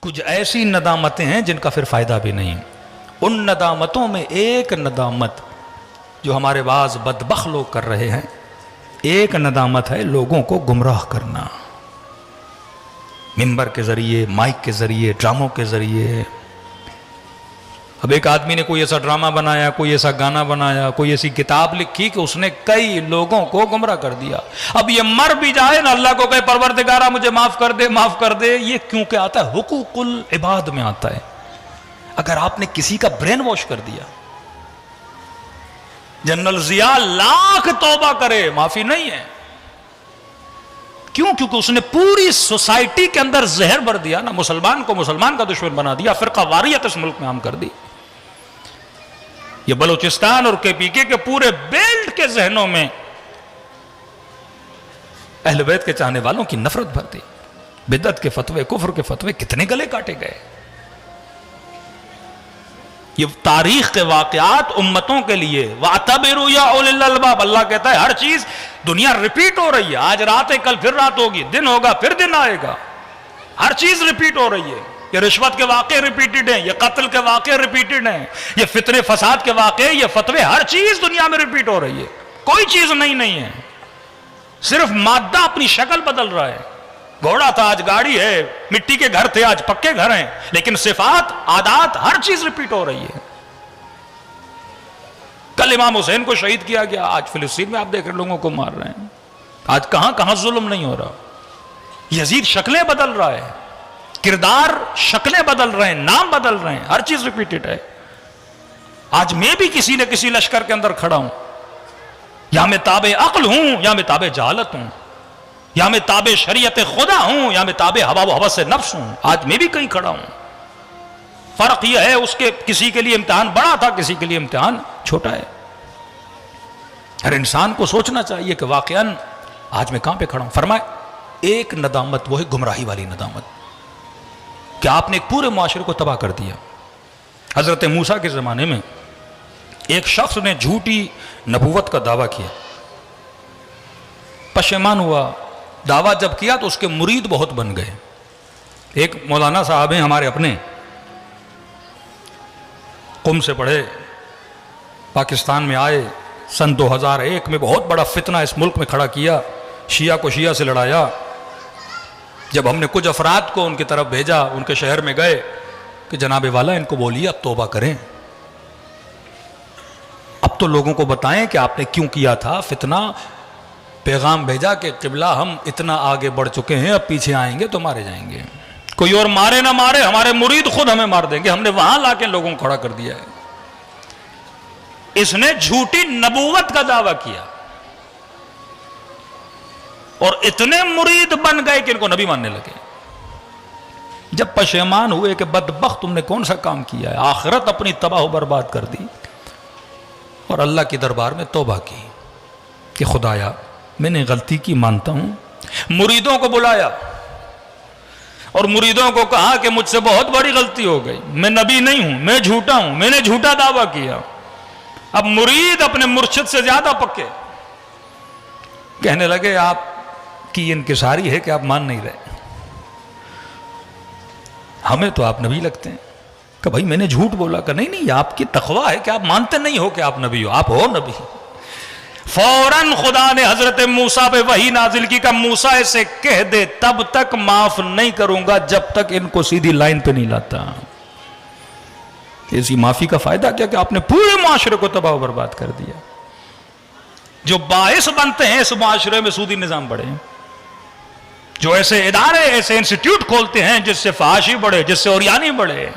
کچھ ایسی ندامتیں ہیں جن کا پھر فائدہ بھی نہیں. ان ندامتوں میں ایک ندامت جو ہمارے بعض بدبخت لوگ کر رہے ہیں، ایک ندامت ہے لوگوں کو گمراہ کرنا، ممبر کے ذریعے، مائک کے ذریعے، ڈراموں کے ذریعے. اب ایک آدمی نے کوئی ایسا ڈرامہ بنایا، کوئی ایسا گانا بنایا، کوئی ایسی کتاب لکھی کہ اس نے کئی لوگوں کو گمراہ کر دیا. اب یہ مر بھی جائے نا، اللہ کو کہے پروردگارہ مجھے معاف کر دے، معاف کر دے. یہ کیونکہ آتا ہے حقوق العباد میں آتا ہے. اگر آپ نے کسی کا برین واش کر دیا، جنرل ضیاء لاکھ توبہ کرے معافی نہیں ہے. کیوں؟ کیونکہ اس نے پوری سوسائٹی کے اندر زہر بھر دیا نا، مسلمان کو مسلمان کا دشمن بنا دیا، فرقہ واریت اس ملک میں عام کر دی. یہ بلوچستان اور KPK کے پورے بیلٹ کے ذہنوں میں اہل بیت کے چاہنے والوں کی نفرت بھر دی. بدعت کے فتوے، کفر کے فتوے کتنے گلے کاٹے گئے. یہ تاریخ کے واقعات امتوں کے لیے وَاعْتَبِرُوا يَا أُولِي الْأَلْبَابِ. اللہ کہتا ہے ہر چیز دنیا ریپیٹ ہو رہی ہے. آج رات ہے، کل پھر رات ہوگی، دن ہوگا پھر دن آئے گا. ہر چیز ریپیٹ ہو رہی ہے. یہ رشوت کے واقعے ریپیٹڈ ہیں، یہ قتل کے واقعے ریپیٹڈ ہیں، یہ فتنے فساد کے واقعے، یہ فتوے، ہر چیز دنیا میں ریپیٹ ہو رہی ہے. کوئی چیز نہیں ہے. صرف مادہ اپنی شکل بدل رہا ہے. گھوڑا تھا آج گاڑی ہے، مٹی کے گھر تھے آج پکے گھر ہیں، لیکن صفات، عادات، ہر چیز ریپیٹ ہو رہی ہے. کل امام حسین کو شہید کیا گیا، آج فلسطین میں آپ دیکھ رہے لوگوں کو مار رہے ہیں. آج کہاں کہاں ظلم نہیں ہو رہا. یزید شکلیں بدل رہا ہے، کردار شکلیں بدل رہے ہیں، نام بدل رہے ہیں، ہر چیز ریپیٹڈ ہے. آج میں بھی کسی نہ کسی لشکر کے اندر کھڑا ہوں، یا میں تابع عقل ہوں یا میں تابع جہالت ہوں، یا میں تابع شریعت خدا ہوں یا میں تابع ہوا و ہوس نفس ہوں. آج میں بھی کہیں کھڑا ہوں. فرق یہ ہے اس کے کسی کے لیے امتحان بڑا تھا، کسی کے لیے امتحان چھوٹا ہے. ہر انسان کو سوچنا چاہیے کہ واقعاً آج میں کہاں پہ کھڑا ہوں. فرمائے ایک ندامت وہ ہے گمراہی والی ندامت، کہ آپ نے ایک پورے معاشرے کو تباہ کر دیا. حضرت موسیٰ کے زمانے میں ایک شخص نے جھوٹی نبوت کا دعویٰ کیا، پشیمان ہوا. دعویٰ جب کیا تو اس کے مرید بہت بن گئے. ایک مولانا صاحب ہیں ہمارے اپنے، قم سے پڑھے، پاکستان میں آئے، سن 2001 میں بہت بڑا فتنہ اس ملک میں کھڑا کیا، شیعہ کو شیعہ سے لڑایا. جب ہم نے کچھ افراد کو ان کی طرف بھیجا، ان کے شہر میں گئے کہ جناب والا ان کو بولیے اب توبہ کریں، اب تو لوگوں کو بتائیں کہ آپ نے کیوں کیا تھا فتنہ. پیغام بھیجا کہ قبلہ ہم اتنا آگے بڑھ چکے ہیں، اب پیچھے آئیں گے تو مارے جائیں گے. کوئی اور مارے نہ مارے، ہمارے مرید خود ہمیں مار دیں گے. ہم نے وہاں لا کے لوگوں کو کھڑا کر دیا ہے. اس نے جھوٹی نبوت کا دعویٰ کیا اور اتنے مرید بن گئے کہ ان کو نبی ماننے لگے. جب پشیمان ہوئے کہ بدبخت تم نے کون سا کام کیا ہے، آخرت اپنی تباہ و برباد کر دی، اور اللہ کی دربار میں توبہ کی کہ خدایا میں نے غلطی کی، مانتا ہوں. مریدوں کو بلایا اور مریدوں کو کہا کہ مجھ سے بہت بڑی غلطی ہو گئی، میں نبی نہیں ہوں، میں جھوٹا ہوں، میں نے جھوٹا دعویٰ کیا. اب مرید اپنے مرشد سے زیادہ پکے، کہنے لگے آپ کی انکساری ہے کہ آپ مان نہیں رہے، ہمیں تو آپ نبی لگتے ہیں. کہ بھائی میں نے جھوٹ بولا. کہ نہیں آپ کی تقویٰ ہے کہ آپ مانتے نہیں ہو کہ آپ نبی ہو، آپ ہو نبی. فوراً خدا نے حضرت موسیٰ پہ وحی نازل کی کہ موسیٰ اسے کہہ دے تب تک معاف نہیں کروں گا جب تک ان کو سیدھی لائن پہ نہیں لاتا. اسی معافی کا فائدہ کیا کہ آپ نے پورے معاشرے کو تباہ و برباد کر دیا. جو باعث بنتے ہیں اس معاشرے میں سودی نظام بڑھے، جو ایسے ادارے، ایسے انسٹیٹیوٹ کھولتے ہیں جس سے فحاشی بڑھے، جس سے اوریانی بڑھے.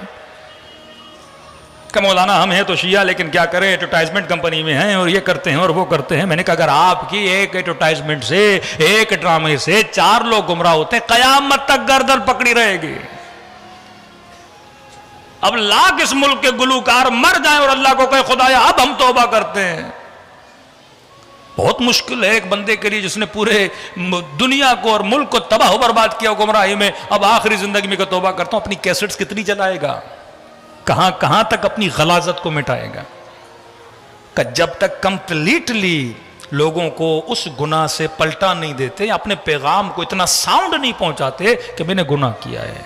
کہ مولانا ہم ہیں تو شیعہ لیکن کیا کریں، ایڈورٹائزمنٹ کمپنی میں ہیں اور یہ کرتے ہیں اور وہ کرتے ہیں. میں نے کہا اگر آپ کی ایک ایڈورٹائزمنٹ سے، ایک ڈرامے سے 4 لوگ گمراہ ہوتے ہیں، قیامت تک گردن پکڑی رہے گی. اب لاکھ اس ملک کے گلوکار مر جائیں اور اللہ کو کہے خدایا اب ہم توبہ کرتے ہیں. بہت مشکل ہے ایک بندے کے لیے جس نے پورے دنیا کو اور ملک کو تباہ و برباد کیا گمراہی میں، اب آخری زندگی میں کہ توبہ کرتا ہوں. اپنی کیسٹس کتنی چلائے گا، کہاں کہاں تک اپنی غلاظت کو مٹائے گا. کہ جب تک کمپلیٹلی لوگوں کو اس گناہ سے پلٹا نہیں دیتے، اپنے پیغام کو اتنا ساؤنڈ نہیں پہنچاتے کہ میں نے گناہ کیا ہے.